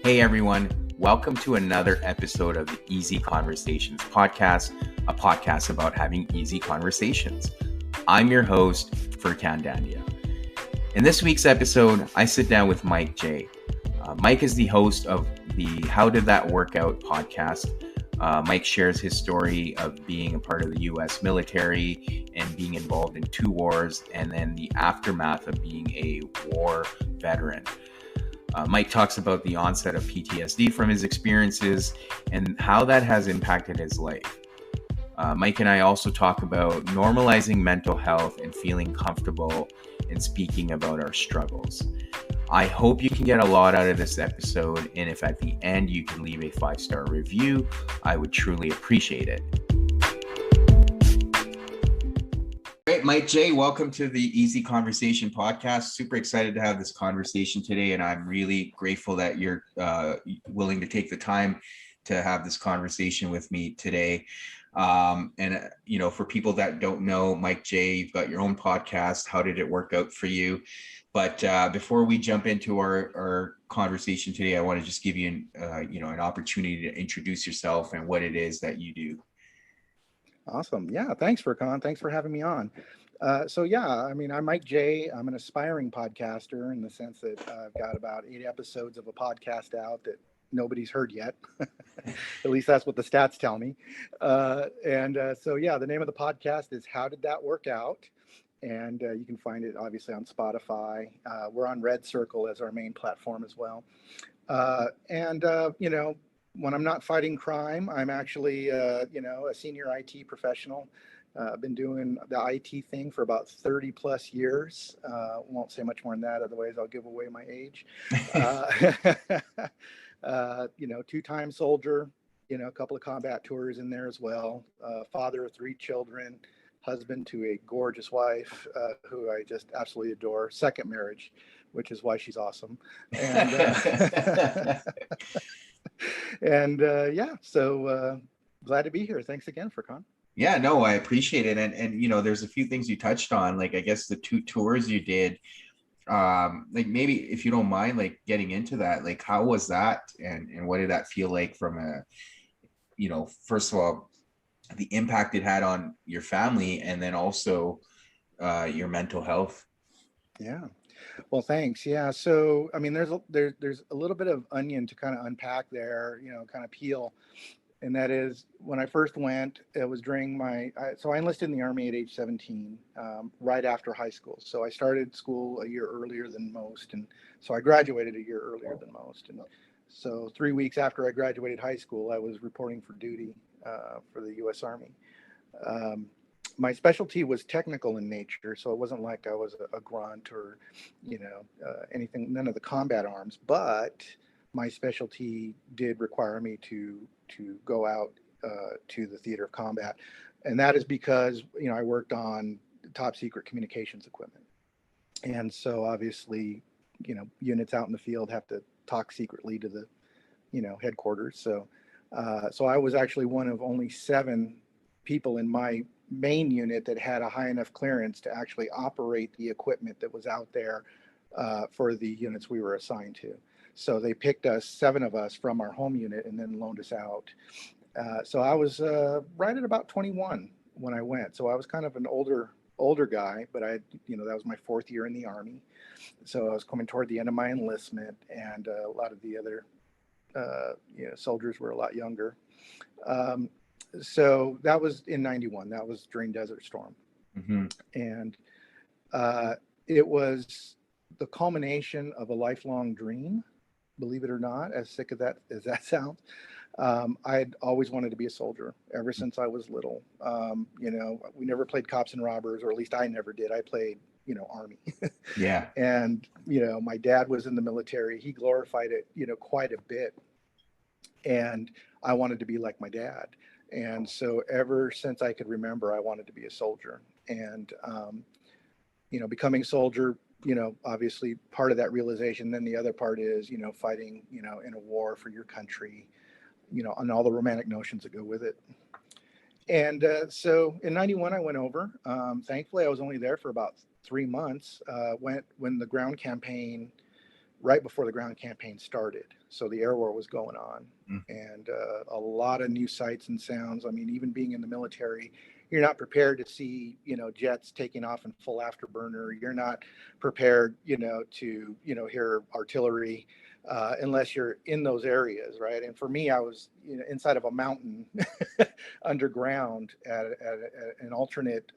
Hey everyone, welcome to another episode of the Easy Conversations podcast, a podcast about having easy conversations. I'm your host, Furkan Dandia. In this week's episode, I sit down with Mike J. Mike is the host of the How Did That Work Out podcast. Mike shares his story of being a part of the U.S. military and being involved in 2 wars, and then the aftermath of being a war veteran. Mike talks about the onset of PTSD from his experiences and how that has impacted his life. Mike and I also talk about normalizing mental health and feeling comfortable in speaking about our struggles. I hope you can get a lot out of this episode, and if at the end you can leave a 5-star review, I would truly appreciate it. Great, Mike J, welcome to the Easy Conversation podcast. Super excited to have this conversation today, and I'm really grateful that you're willing to take the time to have this conversation with me today. For people that don't know, Mike J, you've got your own podcast. How did it work out for you? But before we jump into our conversation today, I want to just give you an opportunity to introduce yourself and what it is that you do. Awesome. Yeah. Thanks, Furkan. Thanks for having me on. I'm Mike J. I'm an aspiring podcaster in the sense that I've got about 8 episodes of a podcast out that nobody's heard yet. At least that's what the stats tell me. The name of the podcast is How Did That Work Out? And you can find it obviously on Spotify. We're on Red Circle as our main platform as well. When I'm not fighting crime, I'm actually, a senior IT professional. I've been doing the IT thing for about 30 plus years. Won't say much more than that, otherwise I'll give away my age. 2-time soldier, a couple of combat tours in there as well. Father of 3 children, husband to a gorgeous wife who I just absolutely adore. Second marriage, which is why she's awesome. So glad to be here. Thanks again, Furkan. Yeah, no, I appreciate it. And there's a few things you touched on, like I guess the 2 tours you did, like maybe if you don't mind, like getting into that, like how was that and what did that feel like from first of all, the impact it had on your family and then also your mental health? Yeah. Well, thanks. Yeah. So, there's a little bit of onion to kind of unpack there, kind of peel. And that is when I first went, it was during I enlisted in the Army at age 17, right after high school. So I started school a year earlier than most. And so I graduated a year earlier than most. And so 3 weeks after I graduated high school, I was reporting for duty for the U.S. Army. My specialty was technical in nature, so it wasn't like I was a grunt or, anything, none of the combat arms, but my specialty did require me to go out to the theater of combat. And that is because, I worked on top secret communications equipment. And so obviously, units out in the field have to talk secretly to the, headquarters. So I was actually one of only 7 people in my main unit that had a high enough clearance to actually operate the equipment that was out there for the units we were assigned to. So they picked us, 7 of us, from our home unit and then loaned us out. So I was right at about 21 when I went. So I was kind of an older guy, but that was my 4th year in the Army. So I was coming toward the end of my enlistment, and a lot of the other soldiers were a lot younger. So that was in 91. That was during Desert Storm. Mm-hmm. And it was the culmination of a lifelong dream, believe it or not, as sick as that sounds. I'd always wanted to be a soldier ever since I was little. We never played cops and robbers, or at least I never did. I played, Army. Yeah. And, my dad was in the military. He glorified it, quite a bit. And I wanted to be like my dad. And so ever since I could remember, I wanted to be a soldier. And, becoming a soldier, obviously part of that realization. Then the other part is, fighting, in a war for your country, and all the romantic notions that go with it. And so in 91, I went over. Thankfully, I was only there for about 3 months. When the ground campaign right before the ground campaign started. So the air war was going on, Mm. and a lot of new sights and sounds. I mean, even being in the military, you're not prepared to see, jets taking off in full afterburner. You're not prepared, to, hear artillery unless you're in those areas, right? And for me, I was, inside of a mountain underground at an alternate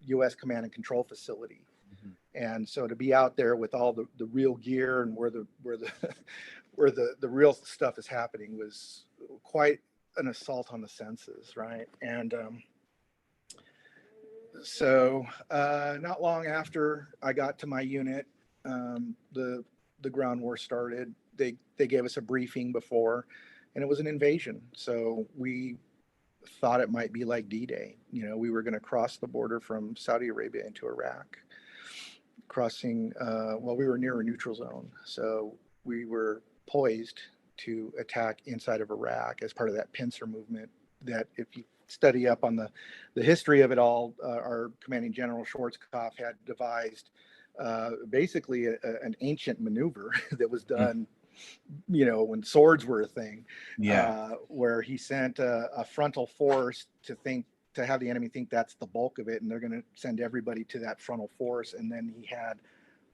U.S. command and control facility. Mhm. And so to be out there with all the real gear and where the where the real stuff is happening was quite an assault on the senses, right? And so not long after I got to my unit, the ground war started. They gave us a briefing before, and it was an invasion. So we thought it might be like D-Day. We were going to cross the border from Saudi Arabia into Iraq, crossing, well, we were near a neutral zone. So we were poised to attack inside of Iraq as part of that pincer movement that, if you study up on the history of it all, our commanding general Schwarzkopf had devised basically an ancient maneuver that was Mm. done, when swords were a thing, Yeah. where he sent a frontal force to have the enemy think that's the bulk of it, and they're going to send everybody to that frontal force, and then he had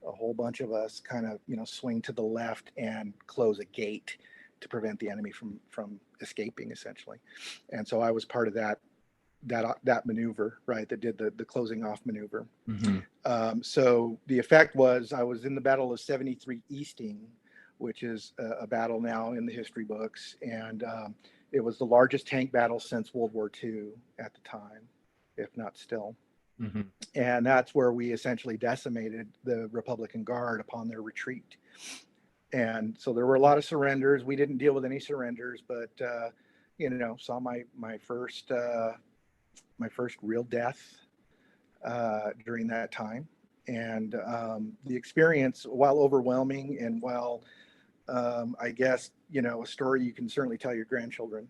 a whole bunch of us kind of swing to the left and close a gate to prevent the enemy from escaping, essentially. And so I was part of that maneuver, right, that did the closing off maneuver. Hmm. So the effect was I was in the Battle of 73 Easting, which is a battle now in the history books, and it was the largest tank battle since World War II at the time, if not still. Hmm. And that's where we essentially decimated the Republican Guard upon their retreat. And so there were a lot of surrenders. We didn't deal with any surrenders, but saw my first real death during that time. And the experience, while overwhelming and while I guess, a story you can certainly tell your grandchildren,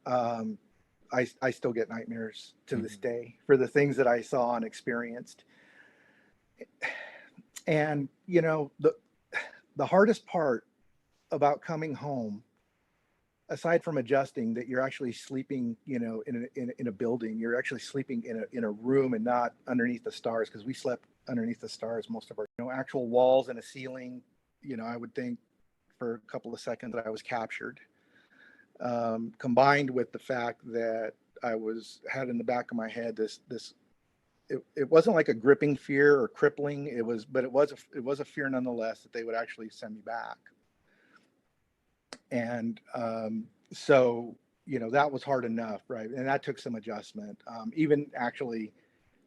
um, I still get nightmares to this Hmm. day for the things that I saw and experienced. And the hardest part about coming home, aside from adjusting that you're actually sleeping, in a building, you're actually sleeping in a room and not underneath the stars, because we slept underneath the stars most of our, actual walls and a ceiling. I would think for a couple of seconds that I was captured, combined with the fact that I had in the back of my head this it wasn't like a gripping fear or crippling. But it was a fear nonetheless that they would actually send me back. And so that was hard enough, right? And that took some adjustment. Even actually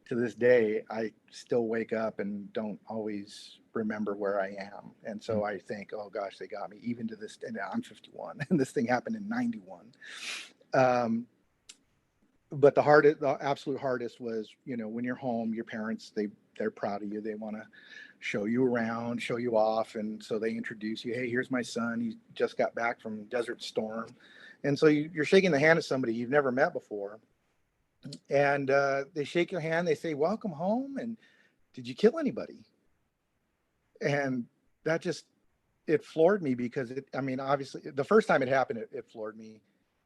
to this day, I still wake up and don't always remember where I am. And so I think, oh gosh, they got me, even to this. And I'm 51 and this thing happened in 91. But the absolute hardest was, when you're home, your parents, they're proud of you. They want to show you around, show you off. And so they introduce you. Hey, here's my son. He just got back from Desert Storm. And so you're shaking the hand of somebody you've never met before. And they shake your hand. They say, welcome home. And did you kill anybody? And that it floored me, because obviously the first time it happened, it floored me.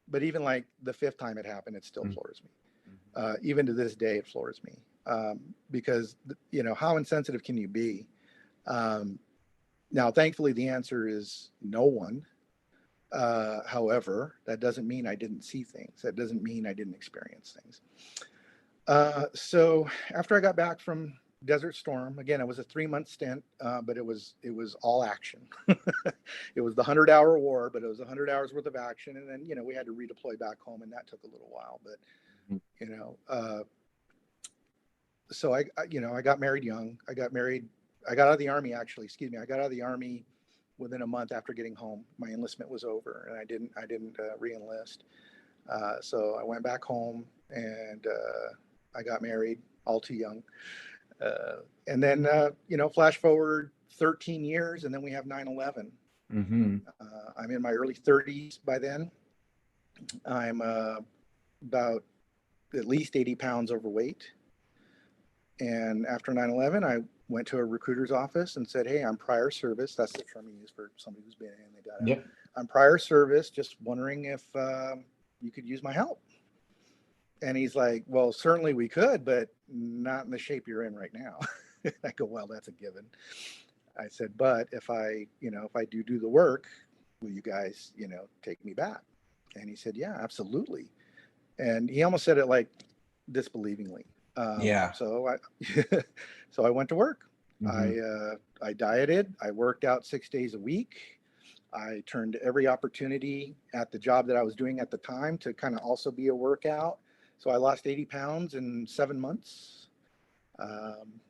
But even like the fifth time it happened, it still floors me. Even to this day, it floors me, because, how insensitive can you be? Now, thankfully, the answer is no one. However, that doesn't mean I didn't see things. That doesn't mean I didn't experience things. So after I got back from Desert Storm, again, it was a 3-month stint, but it was all action. It was the 100-hour war, but it was 100 hours worth of action. And then, we had to redeploy back home, and that took a little while. But, so I got married young. I got out of the Army, actually, excuse me. I got out of the Army within a month after getting home. My enlistment was over, and I didn't re-enlist. So I went back home, and I got married all too young. And then, flash forward 13 years, and then we have 9/11. Hmm. I'm in my early 30s by then. I'm about at least 80 pounds overweight. And after 9/11, I went to a recruiter's office and said, "Hey, I'm prior service." That's the term you use for somebody who's been in. They got out. Yep. I'm prior service. Just wondering if you could use my help. And he's like, "Well, certainly we could, but not in the shape you're in right now." I go, "Well, that's a given." I said, "But if I, if I do the work, will you guys, take me back?" And he said, "Yeah, absolutely." And he almost said it like disbelievingly. Yeah. So I, so I went to work. Mm-hmm. I dieted. I worked out 6 days a week. I turned every opportunity at the job that I was doing at the time to kind of also be a workout. So I lost 80 pounds in 7 months. Um,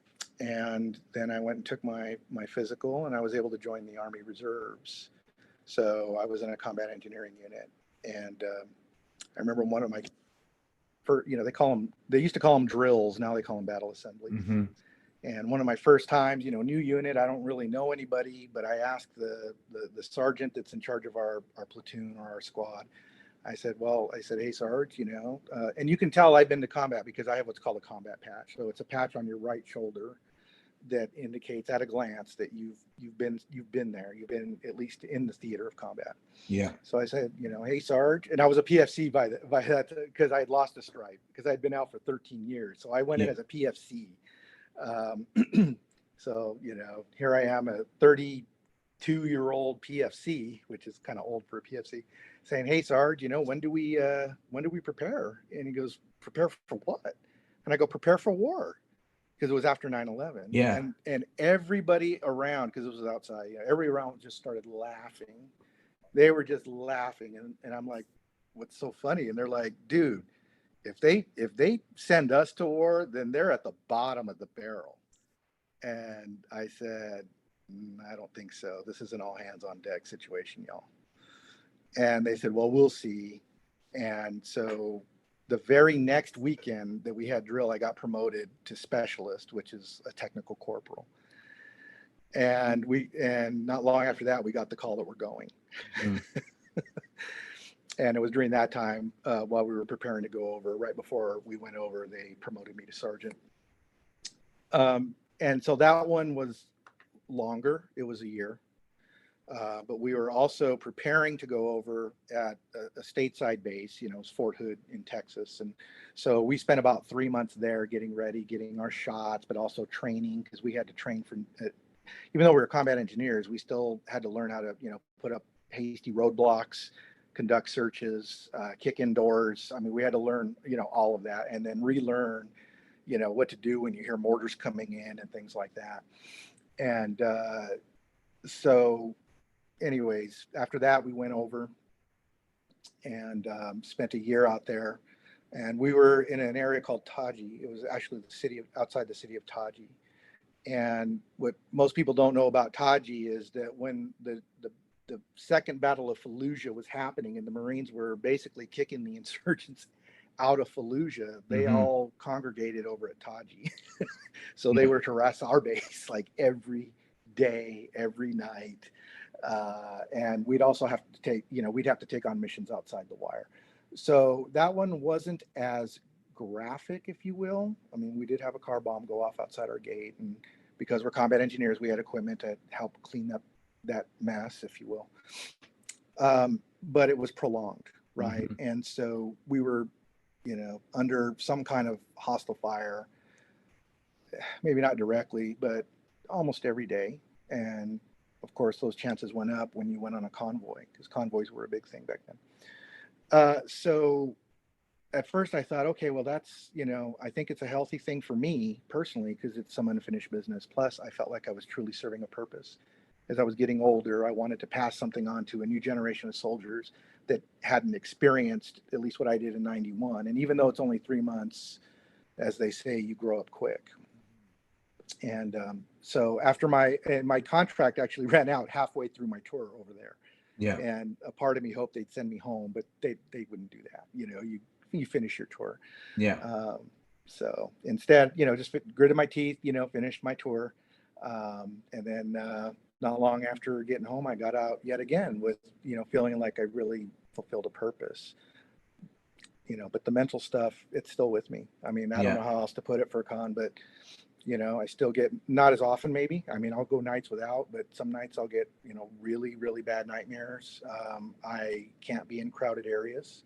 and then I went and took my physical, and I was able to join the Army Reserves. So I was in a combat engineering unit. And I remember one of my, they used to call them drills. Now they call them battle assemblies. Mm-hmm. And one of my first times, new unit, I don't really know anybody, but I asked the sergeant that's in charge of our platoon or our squad. I said, "Hey, Sarge, and you can tell I've been to combat because I have what's called a combat patch. So it's a patch on your right shoulder that indicates at a glance that you've been there. You've been at least in the theater of combat." Yeah. So I said, "Hey, Sarge," and I was a PFC by that because I had lost a stripe because I'd been out for 13 years. So I went in Yeah. as a PFC. So, here I am, a 32-year-old PFC, which is kind of old for a PFC, saying, "Hey, Sarge, when do we prepare?" And he goes, "Prepare for what?" And I go, "Prepare for war." Because it was after 9/11. Yeah. And everybody around, because it was outside, everybody around just started laughing. They were just laughing. And I'm like, "What's so funny?" And they're like, "Dude, if they send us to war, then they're at the bottom of the barrel." And I said, "I don't think so. This is an all hands on deck situation, y'all." And they said, "Well, we'll see." And so the very next weekend that we had drill, I got promoted to specialist, which is a technical corporal. And not long after that, we got the call that we're going. Mm. And it was during that time, while we were preparing to go over, right before we went over, they promoted me to sergeant. And so that one was longer. It was a year. But we were also preparing to go over at a stateside base, it's Fort Hood in Texas. And so we spent about 3 months there getting ready, getting our shots, but also training because we had to train for, even though we were combat engineers, we still had to learn how to, put up hasty roadblocks, conduct searches, kick in doors. I mean, we had to learn, all of that and then relearn, what to do when you hear mortars coming in and things like that. And so anyways, after that, we went over and spent a year out there. And we were in an area called Taji. It was actually outside the city of Taji. And what most people don't know about Taji is that when the second battle of Fallujah was happening and the Marines were basically kicking the insurgents out of Fallujah, they Mm-hmm. all congregated over at Taji. So they Yeah. were to harass our base like every day, every night. And we'd also have to take on missions outside the wire. So that one wasn't as graphic, if you will. I mean, we did have a car bomb go off outside our gate, and because we're combat engineers, we had equipment to help clean up that mess, if you will. But it was prolonged, right? Mm-hmm. And so we were, under some kind of hostile fire, maybe not directly, but almost every day. And of course, those chances went up when you went on a convoy because convoys were a big thing back then. So at first I thought, okay, well, that's, I think it's a healthy thing for me personally because it's some unfinished business. Plus, I felt like I was truly serving a purpose. As I was getting older, I wanted to pass something on to a new generation of soldiers that hadn't experienced at least what I did in 91. And even though it's only 3 months, as they say, you grow up quick. And so after my contract actually ran out halfway through my tour over there. Yeah. And a part of me hoped they'd send me home, but they wouldn't do that. You finish your tour. Yeah. So instead, just gritted my teeth, finished my tour. And then not long after getting home, I got out yet again with, feeling like I really fulfilled a purpose. But the mental stuff, it's still with me. I mean, I don't know Yeah. how else to put it, Furkan, but I still get, not as often maybe. I mean, I'll go nights without, but some nights I'll get, really, really bad nightmares. I can't be in crowded areas.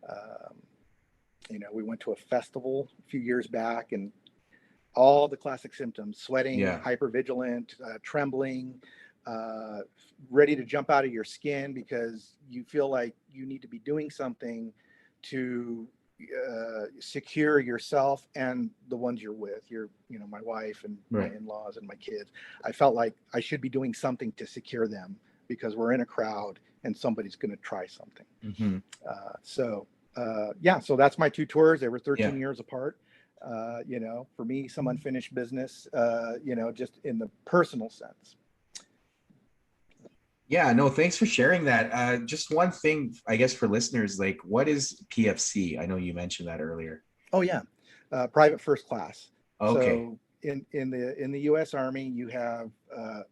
Um, we went to a festival a few years back, and all the classic symptoms: sweating, Yeah. hypervigilant, trembling, uh, ready to jump out of your skin because you feel like you need to be doing something to secure yourself and the ones you're with, my wife and my Right. in-laws and my kids. I felt like I should be doing something to secure them because we're in a crowd and somebody's going to try something. Mm-hmm. So that's my two tours. They were 13 Yeah. years apart. For me, some unfinished business, just in the personal sense. Yeah, no, thanks for sharing that. Just one thing, I guess, for listeners, like, what is PFC? I know you mentioned that earlier. Oh yeah, private first class. Okay. So in the U.S. Army, you have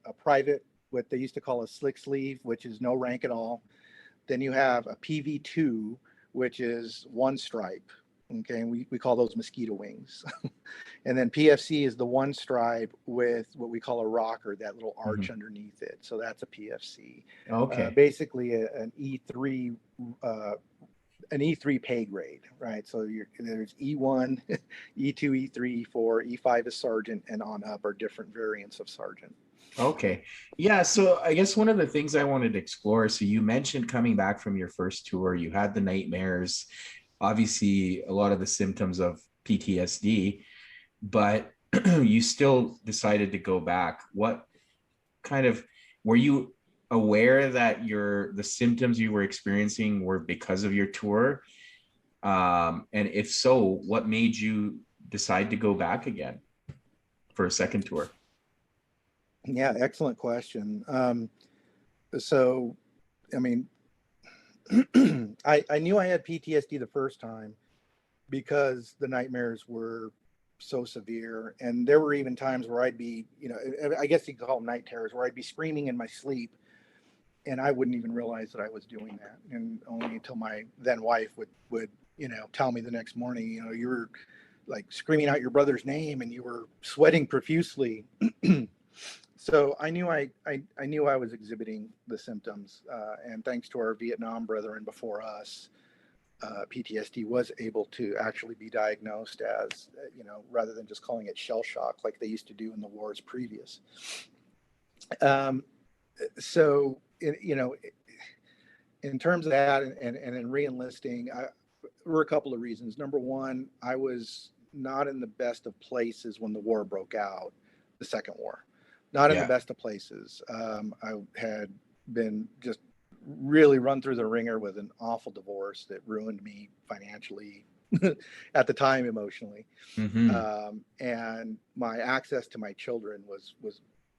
a private, what they used to call a slick sleeve, which is no rank at all. Then you have a PV2, which is one stripe. Okay, and we call those mosquito wings. And then PFC is the one stripe with what we call a rocker, that little Mm-hmm. arch underneath it. So that's a PFC. Okay. Basically, uh, an E3 pay grade, right? So there's E1, E2, E3, E4, E5 is sergeant, and on up are different variants of sergeant. Okay. Yeah. So I guess one of the things I wanted to explore, so you mentioned coming back from your first tour, you had the nightmares, obviously a lot of the symptoms of PTSD, but you still decided to go back. What kind of, were you aware that the symptoms you were experiencing were because of your tour? And if so, what made you decide to go back again for a second tour? Yeah, excellent question. So, I mean, I knew I had PTSD the first time because the nightmares were so severe. And there were even times where I'd be, I guess you could call them night terrors, where I'd be screaming in my sleep and I wouldn't even realize that I was doing that. And only until my then wife would, tell me the next morning, you were like screaming out your brother's name and you were sweating profusely. So I knew I was exhibiting the symptoms, and thanks to our Vietnam brethren before us, PTSD was able to actually be diagnosed as, rather than just calling it shell shock like they used to do in the wars previous. Um, so, in terms of that and in re-enlisting, there were a couple of reasons. Number one, I was not in the best of places when the war broke out, the second war. Not in the Yeah. best of places. I had been just really run through the ringer with an awful divorce that ruined me financially, at the time emotionally, Mm-hmm. and my access to my children was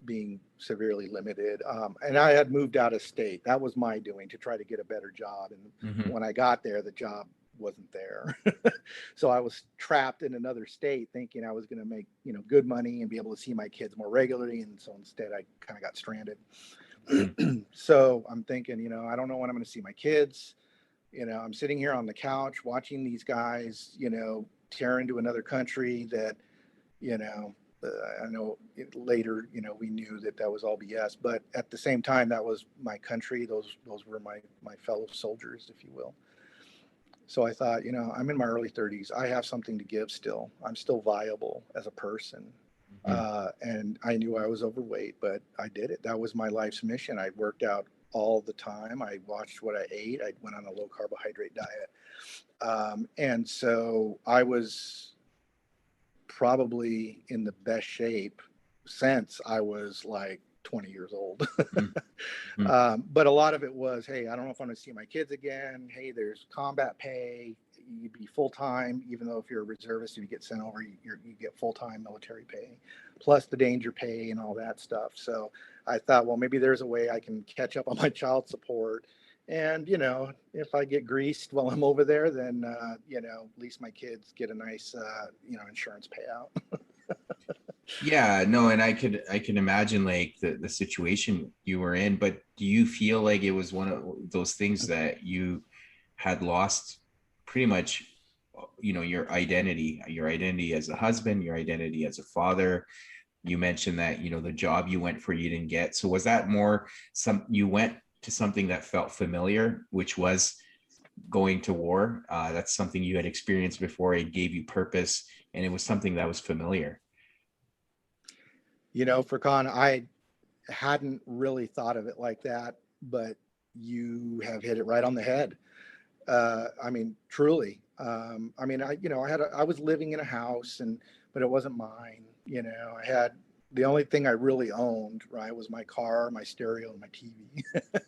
being severely limited. And I had moved out of state. That was my doing, to try to get a better job. And Mm-hmm. when I got there, the job wasn't there. So I was trapped in another state thinking I was going to make, good money and be able to see my kids more regularly. And so instead I kind of got stranded. So I'm thinking, I don't know when I'm going to see my kids. I'm sitting here on the couch watching these guys, tear into another country that, you know, I know later, we knew that was all BS, but at the same time, that was my country. Those were my fellow soldiers, if you will. So I thought, I'm in my early 30s. I have something to give still. I'm still viable as a person. Mm-hmm. And I knew I was overweight, but I did it. That was my life's mission. I worked out all the time. I watched what I ate. I went on a low carbohydrate diet. And so I was probably in the best shape since I was like 20 years old. Mm-hmm. But a lot of it was, hey, I don't know if I'm going to see my kids again. Hey, there's combat pay. You'd be full time, even though if you're a reservist and you get sent over, you get full time military pay, plus the danger pay and all that stuff. So I thought, well, maybe there's a way I can catch up on my child support. And, if I get greased while I'm over there, then, at least my kids get a nice, insurance payout. Yeah, no, and I can imagine like the situation you were in, but do you feel like it was one of those things that you had lost pretty much your identity as a husband, your identity as a father. You mentioned that, the job you went for, you didn't get. So was that more you went to something that felt familiar, which was going to war? That's something you had experienced before. It gave you purpose, and it was something that was familiar. Furkan, I hadn't really thought of it like that, but you have hit it right on the head. I mean, truly. I mean, I was living in a house, but it wasn't mine. I had the only thing I really owned, right, was my car, my stereo, and my TV.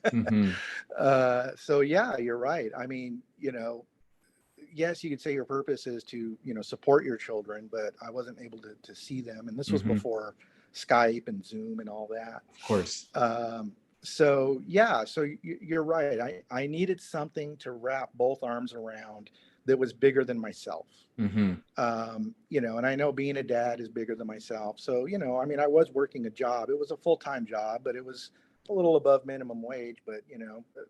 Mm-hmm. So yeah, you're right. I mean, yes, you could say your purpose is to, support your children, but I wasn't able to see them. And this was Mm-hmm. before Skype and Zoom and all that. Of course. So yeah, so you're right. I needed something to wrap both arms around that was bigger than myself. Mm-hmm. And I know being a dad is bigger than myself. So, I mean, I was working a job. It was a full-time job, but it was a little above minimum wage. But,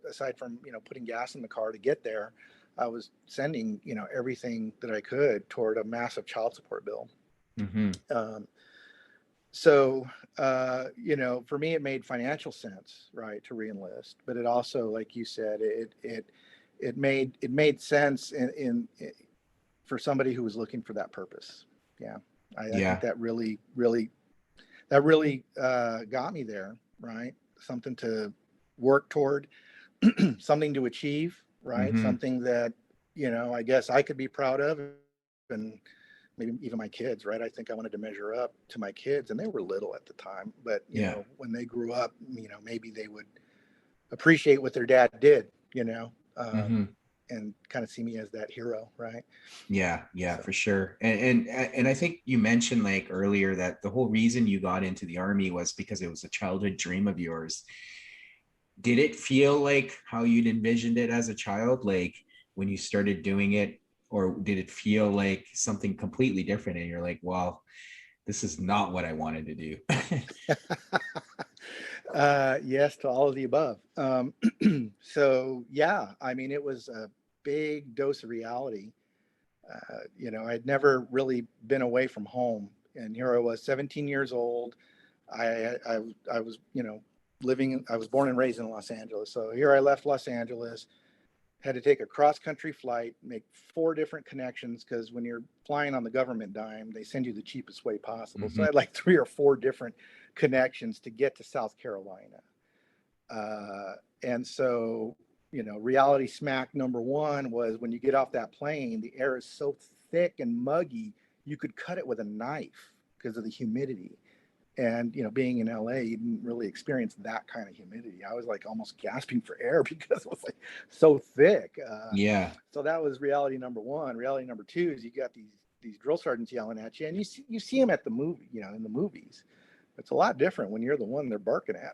aside from, putting gas in the car to get there, I was sending, everything that I could toward a massive child support bill. Mm-hmm. So, for me, it made financial sense, right, to reenlist. But it also, like you said, it made sense for somebody who was looking for that purpose. Yeah, I think Yeah. that really got me there, right? Something to work toward, something to achieve, right? Mm-hmm. Something that I guess I could be proud of, and maybe even my kids, right? I think I wanted to measure up to my kids, and they were little at the time, but Yeah. when they grew up, maybe they would appreciate what their dad did, Mm-hmm. and kind of see me as that hero, right? Yeah, So for sure. And I think you mentioned like earlier that the whole reason you got into the army was because it was a childhood dream of yours. Did it feel like how you'd envisioned it as a child, like when you started doing it, or did it feel like something completely different and you're like, well, this is not what I wanted to do? yes to all of the above. So yeah, I mean, it was a big dose of reality. I'd never really been away from home, and here I was, 17 years old. I was, living. I was born and raised in Los Angeles, so here I left Los Angeles, had to take a cross country flight, make 4 different connections, because when you're flying on the government dime, they send you the cheapest way possible. So Mm-hmm. I had like 3 or 4 different connections to get to South Carolina. And so, reality smack number one was when you get off that plane, the air is so thick and muggy, you could cut it with a knife because of the humidity. And, being in LA, you didn't really experience that kind of humidity. I was like almost gasping for air because it was like so thick. Yeah. So that was reality number one. Reality number two is you got these drill sergeants yelling at you, and you see them at the movie, in the movies. It's a lot different when you're the one they're barking at.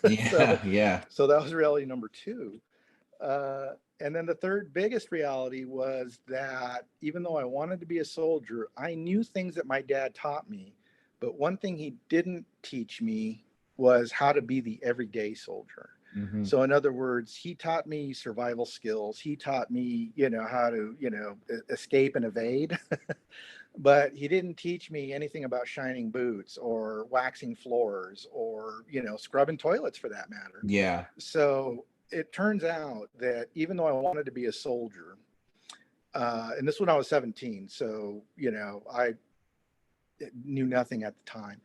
Yeah. so Yeah. so that was reality number two. And then the third biggest reality was that even though I wanted to be a soldier, I knew things that my dad taught me. But one thing he didn't teach me was how to be the everyday soldier. Mm-hmm. So in other words, he taught me survival skills. He taught me, how to, escape and evade. But he didn't teach me anything about shining boots or waxing floors or, scrubbing toilets for that matter. Yeah. So it turns out that even though I wanted to be a soldier, and this when I was 17, so I knew nothing at the time,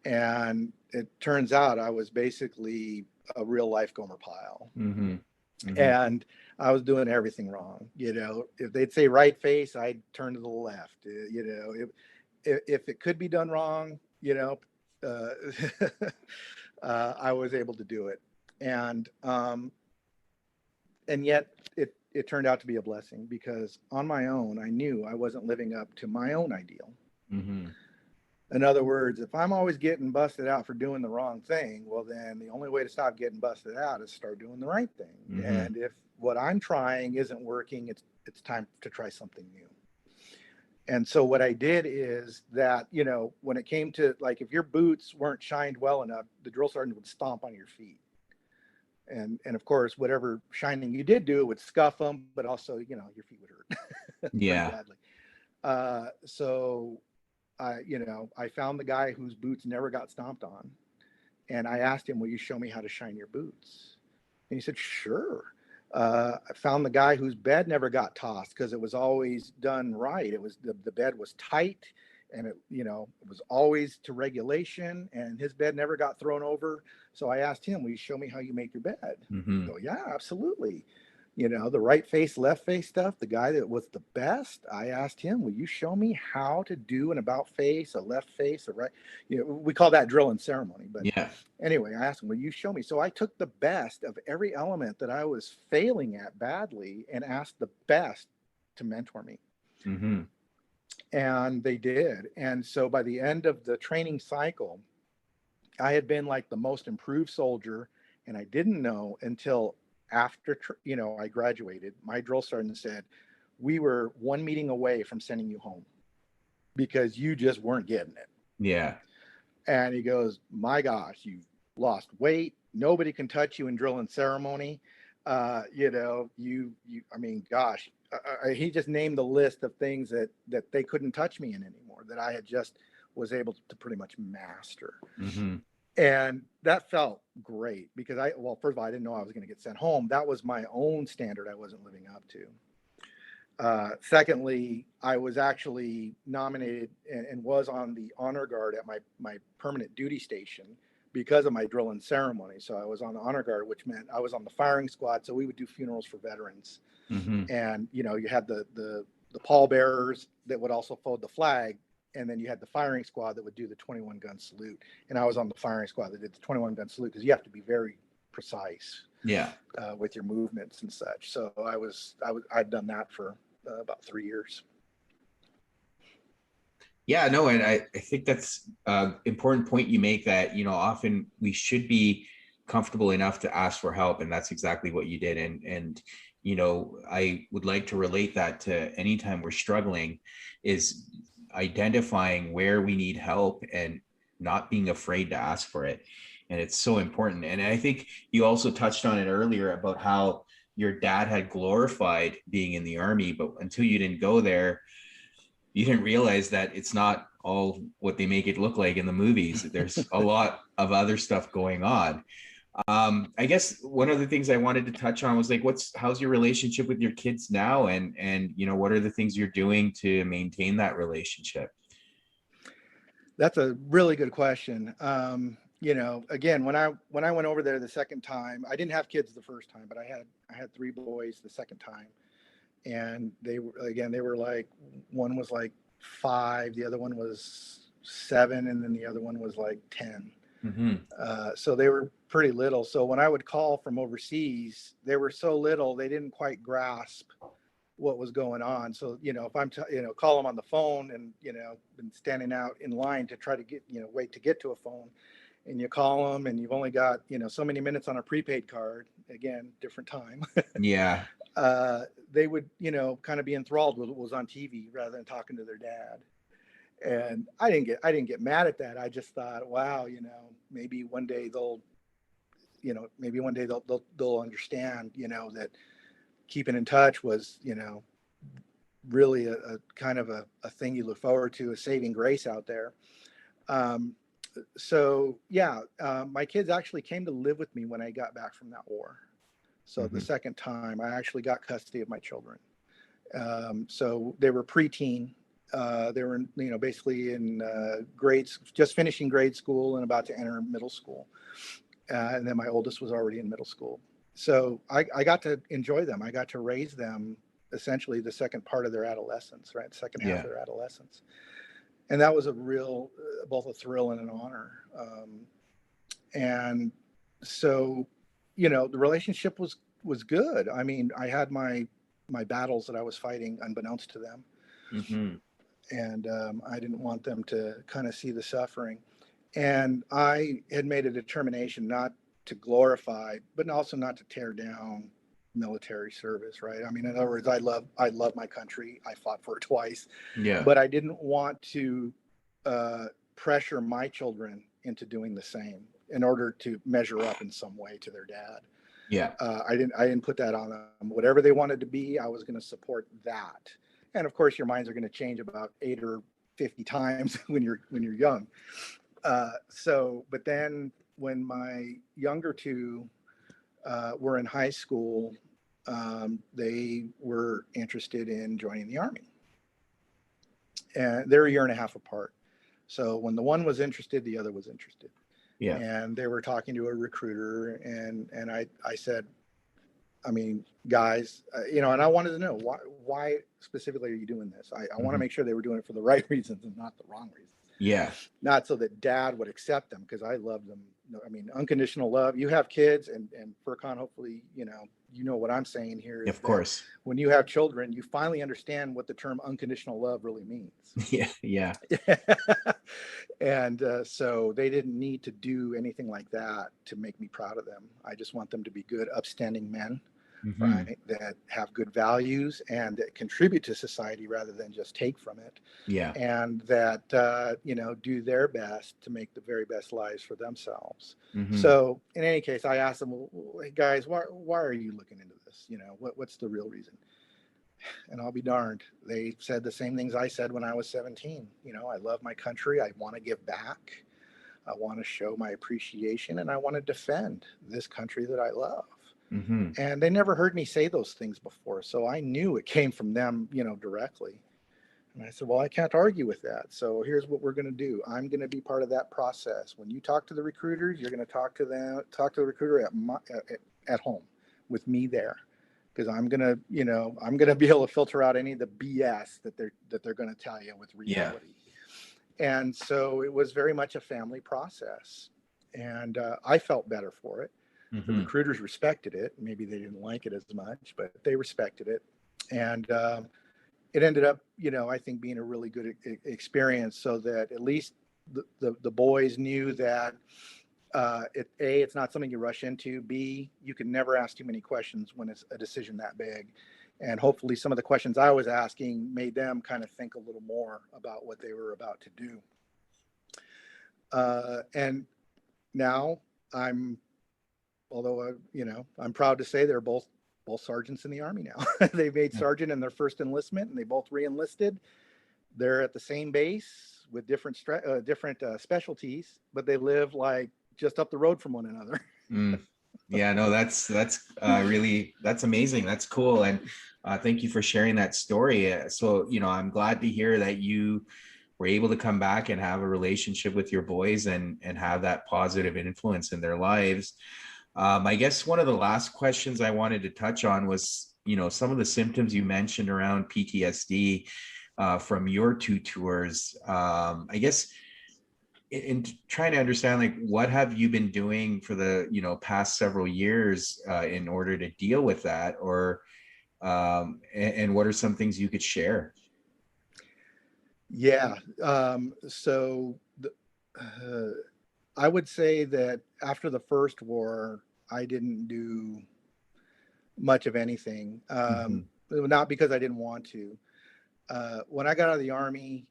and it turns out I was basically a real life Gomer Pyle, Mm-hmm. Mm-hmm. and I was doing everything wrong. If they'd say right face, I'd turn to the left. If it could be done wrong, uh, I was able to do it, and yet it turned out to be a blessing because on my own, I knew I wasn't living up to my own ideal. Mm-hmm. In other words, if I'm always getting busted out for doing the wrong thing, well, then the only way to stop getting busted out is start doing the right thing. Mm-hmm. And if what I'm trying isn't working, it's time to try something new. And so what I did is that, when it came to like, if your boots weren't shined well enough, the drill sergeant would stomp on your feet. And of course, whatever shining you did do, it would scuff them, but also, your feet would hurt pretty Yeah. badly. So I found the guy whose boots never got stomped on, and I asked him, "Will you show me how to shine your boots?" And he said, "Sure." I found the guy whose bed never got tossed because it was always done right. It was the bed was tight, and it was always to regulation, and his bed never got thrown over. So I asked him, "Will you show me how you make your bed?" Mm-hmm. Go, "Yeah, absolutely." The right face, left face stuff, the guy that was the best, I asked him, "Will you show me how to do an about face, a left face, a right?" We call that drill and ceremony. But Yeah. anyway, I asked him, "Will you show me?" So I took the best of every element that I was failing at badly and asked the best to mentor me. Mm-hmm. And they did. And so by the end of the training cycle, I had been like the most improved soldier. And I didn't know until after, I graduated. My drill sergeant said, "We were one meeting away from sending you home because you just weren't getting it." Yeah. And he goes, "My gosh, you've lost weight. Nobody can touch you in drill and ceremony. I mean, gosh, he just named the list of things that they couldn't touch me in anymore, that I had just was able to pretty much master." Mm-hmm. And that felt great because first of all, I didn't know I was going to get sent home. That was my own standard I wasn't living up to. Secondly, I was actually nominated and was on the honor guard at my permanent duty station because of my drill and ceremony. So I was on the honor guard, which meant I was on the firing squad. So we would do funerals for veterans. Mm-hmm. And, you had the pallbearers that would also fold the flag. And then you had the firing squad that would do the 21 gun salute. And I was on the firing squad that did the 21 gun salute because you have to be very precise Yeah. with your movements and such. So I'd done that for about 3 years. Yeah, no, and I think that's an important point you make, that, often we should be comfortable enough to ask for help. And that's exactly what you did. And I would like to relate that to anytime we're struggling, is identifying where we need help and not being afraid to ask for it. And it's so important. And I think you also touched on it earlier about how your dad had glorified being in the Army, but until you didn't go there, you didn't realize that it's not all what they make it look like in the movies. There's a lot of other stuff going on. I guess one of the things I wanted to touch on was like, how's your relationship with your kids now? And what are the things you're doing to maintain that relationship? That's a really good question. Again, when I went over there the second time, I didn't have kids the first time, but I had 3 boys the second time. And they were like, one was like 5, the other one was 7, and then the other one was like 10. Mm-hmm. So they were pretty little. So when I would call from overseas, they were so little, they didn't quite grasp what was going on. So, if I'm, call them on the phone and, been standing out in line to try to get, wait to get to a phone, and you call them and you've only got, so many minutes on a prepaid card, again, different time. Yeah. They would, kind of be enthralled with what was on TV rather than talking to their dad. And I didn't get mad at that. I just thought, wow, maybe one day they'll understand, that keeping in touch was, really a kind of a thing you look forward to, a saving grace out there. So yeah, my kids actually came to live with me when I got back from that war. So Mm-hmm. the second time, I actually got custody of my children. So they were preteen. They were, basically in grades, just finishing grade school and about to enter middle school. And then my oldest was already in middle school. So I got to enjoy them. I got to raise them essentially the second part of their adolescence, right? Second half Yeah. of their adolescence. And that was a real, both a thrill and an honor. And so, the relationship was good. I mean, I had my battles that I was fighting unbeknownst to them. Mm-hmm. And I didn't want them to kind of see the suffering. And I had made a determination not to glorify, but also not to tear down military service, right? I mean, in other words, I love my country. I fought for it twice, Yeah. but I didn't want to pressure my children into doing the same in order to measure up in some way to their dad. Yeah. I didn't put that on them. Whatever they wanted to be, I was going to support that. And of course, your minds are going to change about 8 or 50 times when you're young. But then when my younger two were in high school, they were interested in joining the Army. And they're a year and a half apart. So when the one was interested, the other was interested. Yeah. And they were talking to a recruiter, and I said, I mean, guys, and I wanted to know why specifically are you doing this? I want to make sure they were doing it for the right reasons and not the wrong reasons. Yeah. Not so that dad would accept them, because I love them. I mean, unconditional love. You have kids, and Furkan, hopefully, you know what I'm saying here. Of course. When you have children, you finally understand what the term unconditional love really means. Yeah. Yeah. And so they didn't need to do anything like that to make me proud of them. I just want them to be good, upstanding men, right? That have good values and that contribute to society rather than just take from it. Yeah. And that, do their best to make the very best lives for themselves. So in any case, I asked them, well, hey guys, why are you looking into this? What's the real reason? And I'll be darned, they said the same things I said when I was 17. I love my country. I want to give back. I want to show my appreciation, and I want to defend this country that I love. And they never heard me say those things before. So I knew it came from them, directly. And I said, well, I can't argue with that. So here's what we're going to do. I'm going to be part of that process. When you talk to the recruiters, you're going to talk to the recruiter at home with me there. Because I'm gonna be able to filter out any of the BS that they're going to tell you with reality. Yeah. And so it was very much a family process, and I felt better for it. The recruiters respected it. Maybe they didn't like it as much, but they respected it, and it ended up, I think, being a really good experience. So that at least the boys knew that. It's not something you rush into. B, you can never ask too many questions when it's a decision that big. And hopefully some of the questions I was asking made them kind of think a little more about what they were about to do. And now I'm proud to say they're both sergeants in the Army now. They made sergeant in their first enlistment, and they both re-enlisted. They're at the same base with different specialties, but they live like just up the road from one another. Yeah, no, that's really, that's amazing. That's cool. And thank you for sharing that story. So, I'm glad to hear that you were able to come back and have a relationship with your boys and have that positive influence in their lives. I guess one of the last questions I wanted to touch on was, some of the symptoms you mentioned around PTSD from your two tours. I guess in trying to understand, like, what have you been doing for the past several years in order to deal with that, or and what are some things you could share? Yeah. I would say that after the first war, I didn't do much of anything. Not because I didn't want to. When I got out of the Army,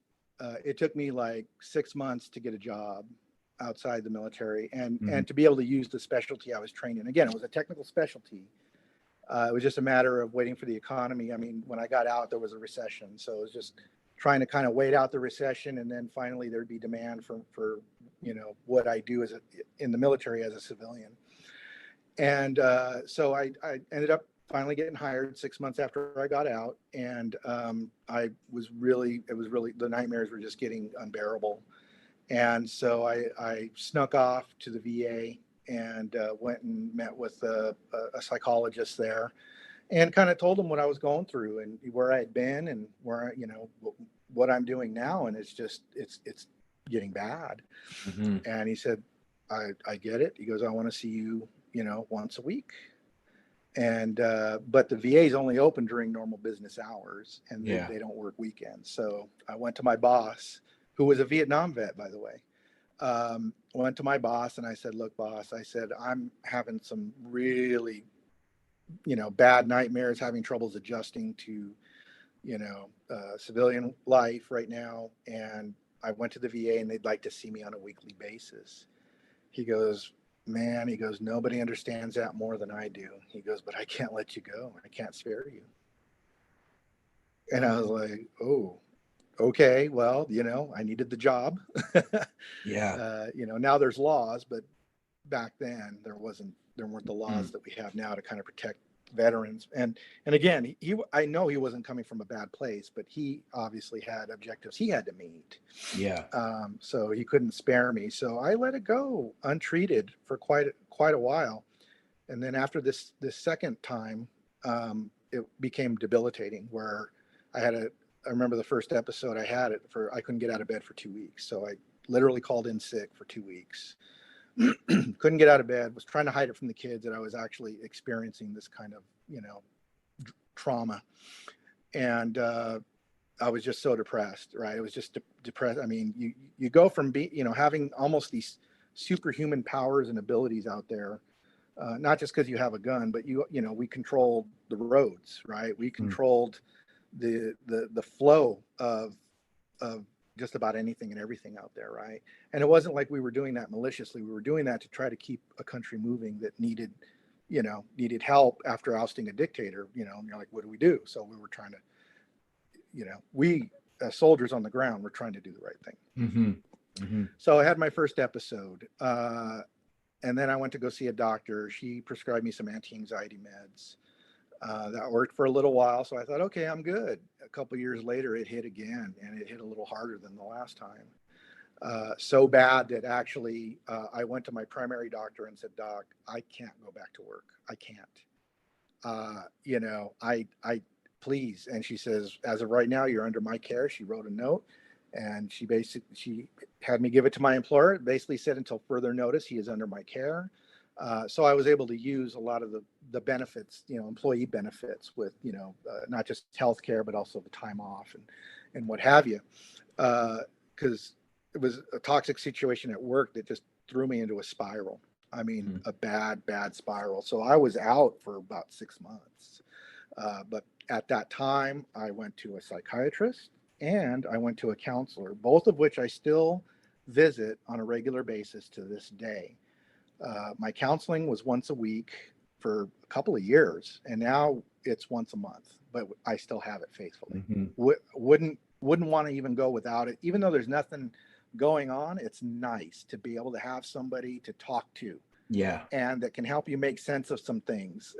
it took me like 6 months to get a job outside the military and to be able to use the specialty I was trained in. Again, it was a technical specialty. It was just a matter of waiting for the economy. I mean, when I got out, there was a recession. So it was just trying to kind of wait out the recession, and then finally there'd be demand for what I do in the military as a civilian. And so I ended up finally getting hired 6 months after I got out, and it was really, the nightmares were just getting unbearable. And so I snuck off to the VA and went and met with a psychologist there, and kind of told him what I was going through and where I had been and where what I'm doing now, and it's getting bad. And he said, I get it. He goes, I want to see you once a week. And but the VA is only open during normal business hours, and they don't work weekends. So I went to my boss, who was a Vietnam vet, by the way. Went to my boss and I said, look, boss, I said, I'm having some really bad nightmares, having troubles adjusting to civilian life right now, and I went to the VA and they'd like to see me on a weekly basis. He goes, man, he goes, nobody understands that more than I do. He goes, but I can't let you go. I can't spare you. And I was like, oh, okay, well, I needed the job. Yeah. Now there's laws, but back then there weren't the laws Mm. that we have now to kind of protect veterans. And again, I know he wasn't coming from a bad place, but he obviously had objectives he had to meet. Yeah. So he couldn't spare me. So I let it go untreated for quite a while. And then after this second time, it became debilitating. Where I remember the first episode I couldn't get out of bed for 2 weeks. So I literally called in sick for 2 weeks. Couldn't get out of bed. Was trying to hide it from the kids that I was actually experiencing this kind of trauma. And I was just so depressed, right? It was just depressed. I mean, you go from having almost these superhuman powers and abilities out there, not just because you have a gun, but we controlled the roads, right? We Mm. controlled the flow of just about anything and everything out there, right? And it wasn't like we were doing that maliciously. We were doing that to try to keep a country moving that needed help after ousting a dictator. And you're like, what do we do? So we were trying to, we as soldiers on the ground were trying to do the right thing. Mm-hmm. Mm-hmm. So I had my first episode, and then I went to go see a doctor. She prescribed me some anti-anxiety meds. That worked for a little while. So I thought, okay, I'm good. A couple of years later, it hit again, and it hit a little harder than the last time. So bad that actually I went to my primary doctor and said, Doc, I can't go back to work. I can't. I please. And she says, as of right now, you're under my care. She wrote a note, and she had me give it to my employer. It basically said, until further notice, he is under my care. So I was able to use a lot of the benefits, employee benefits with, not just health care, but also the time off and what have you. Because it was a toxic situation at work that just threw me into a spiral. I mean, a bad spiral. So I was out for about 6 months. But at that time, I went to a psychiatrist and I went to a counselor, both of which I still visit on a regular basis to this day. My counseling was once a week for a couple of years, and now it's once a month, but I still have it faithfully. Mm-hmm. Wouldn't want to even go without it. Even though there's nothing going on, it's nice to be able to have somebody to talk to. Yeah. And that can help you make sense of some things,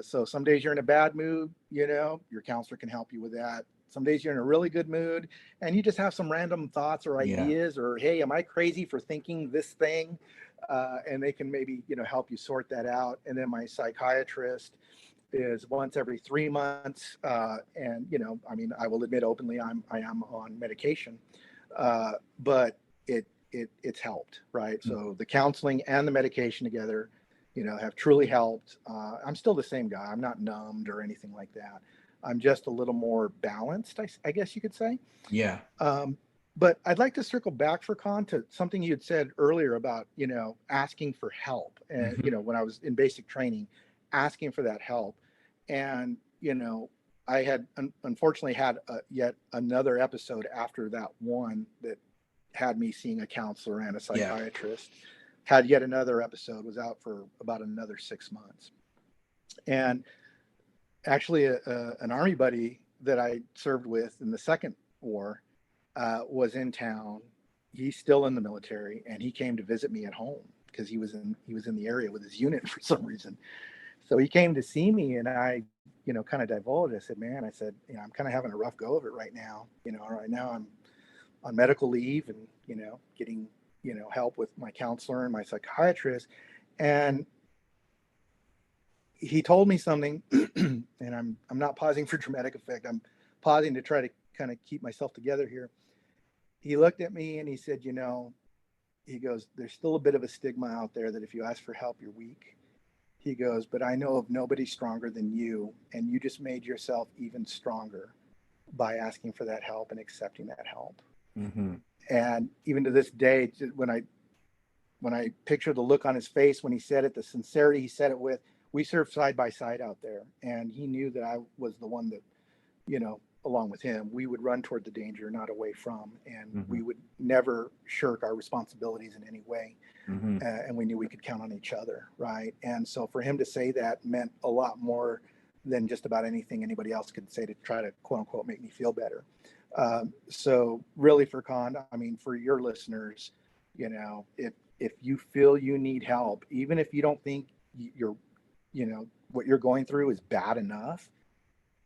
So some days you're in a bad mood, your counselor can help you with that. Some days you're in a really good mood and you just have some random thoughts or Yeah. ideas, or, hey, am I crazy for thinking this thing? And they can maybe, help you sort that out. And then my psychiatrist is once every 3 months. And, I mean, I will admit openly, I am on medication, but it's helped, right? So the counseling and the medication together, have truly helped. I'm still the same guy. I'm not numbed or anything like that. I'm just a little more balanced, I guess you could say. Yeah. But I'd like to circle back for to something you had said earlier about, asking for help. And, Mm-hmm. when I was in basic training, asking for that help. And, I had unfortunately had yet another episode after that one that had me seeing a counselor and a psychiatrist. Yeah. Had yet another episode, was out for about another 6 months. And actually an Army buddy that I served with in the second war was in town. He's still in the military, and he came to visit me at home because he was in the area with his unit for some reason. So he came to see me, and I, kind of divulged. I said, man, I'm kind of having a rough go of it right now. Right now I'm on medical leave and, getting, help with my counselor and my psychiatrist. And he told me something, and I'm not pausing for dramatic effect. I'm pausing to try to kind of keep myself together here. He looked at me and he said, he goes, there's still a bit of a stigma out there that if you ask for help, you're weak. He goes, but I know of nobody stronger than you, and you just made yourself even stronger by asking for that help and accepting that help. Mm-hmm. And even to this day, when I picture the look on his face when he said it, the sincerity he said it with, we served side by side out there, and he knew that I was the one that, along with him, we would run toward the danger, not away from, and we would never shirk our responsibilities in any way. And we knew we could count on each other, right? And so for him to say that meant a lot more than just about anything anybody else could say to try to quote unquote make me feel better. So really for Con, I mean, for your listeners, you know, if you feel you need help, even if you don't think you're, you know, what you're going through is bad enough,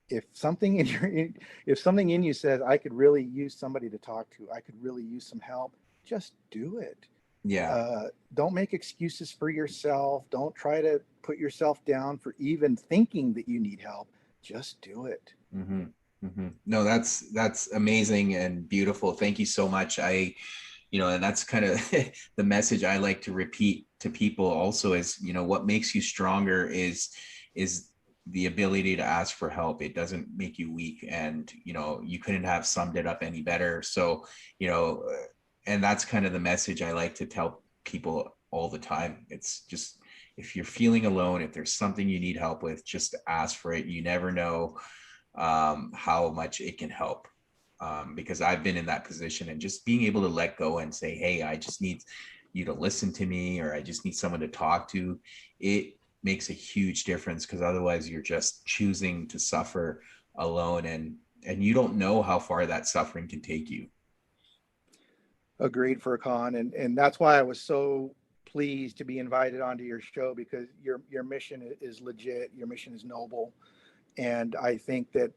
if something in your if something in you says I could really use somebody to talk to, I could really use some help, just do it. Yeah. Don't make excuses for yourself. Don't try to put yourself down for even thinking that you need help. Just do it. Mm-hmm. Mm-hmm. No, that's amazing and beautiful. Thank you so much. And that's kind of the message I like to repeat to people also is, what makes you stronger is the ability to ask for help. It doesn't make you weak, and you couldn't have summed it up any better. So, and that's kind of the message I like to tell people all the time. It's just, if you're feeling alone, if there's something you need help with, just ask for it. You never know how much it can help. Because I've been in that position, and just being able to let go and say, hey, I just need you to listen to me, or I just need someone to talk to, it makes a huge difference, because otherwise you're just choosing to suffer alone, and you don't know how far that suffering can take you. Agreed, Furkan, and that's why I was so pleased to be invited onto your show, because your mission is legit. Your mission is noble. And I think that,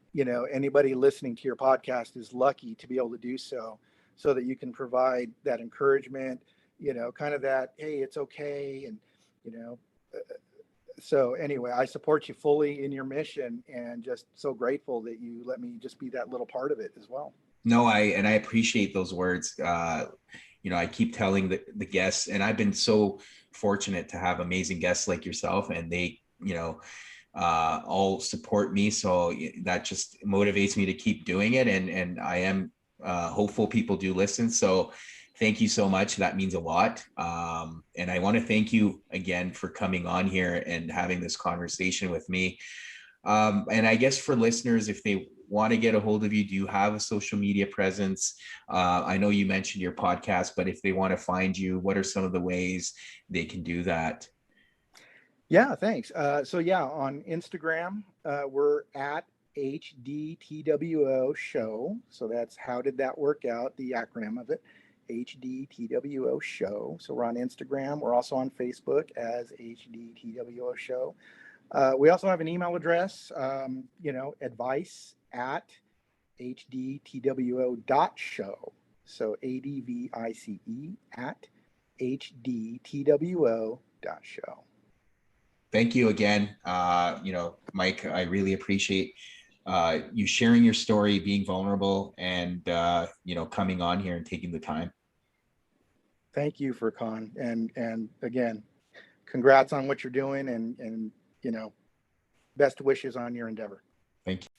anybody listening to your podcast is lucky to be able to do so that you can provide that encouragement, kind of that, hey, it's okay. And, you know, so anyway, I support you fully in your mission, and just so grateful that you let me just be that little part of it as well. No, I appreciate those words. I keep telling the guests, and I've been so fortunate to have amazing guests like yourself, and they, all support me. So that just motivates me to keep doing it. And I am hopeful people do listen. So thank you so much. That means a lot. And I want to thank you again for coming on here and having this conversation with me. And I guess for listeners, if they want to get a hold of you, do you have a social media presence? I know you mentioned your podcast, but if they want to find you, what are some of the ways they can do that? Yeah, thanks. So yeah, on Instagram, we're at HDTWO show. So that's how did that work out? The acronym of it, HDTWO show. So we're on Instagram. We're also on Facebook as HDTWO show. We also have an email address, advice at hdtwo.show. So ADVICE at hdtwo.show. Thank you again. Mike, I really appreciate you sharing your story, being vulnerable, and, coming on here and taking the time. Thank you, Furkan. And again, congrats on what you're doing, and best wishes on your endeavor. Thank you.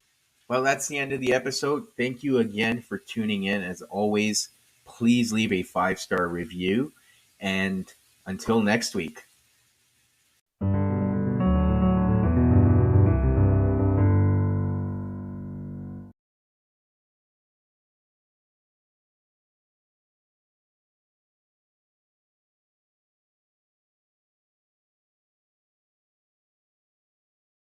Well, that's the end of the episode. Thank you again for tuning in. As always, please leave a 5-star review. And until next week.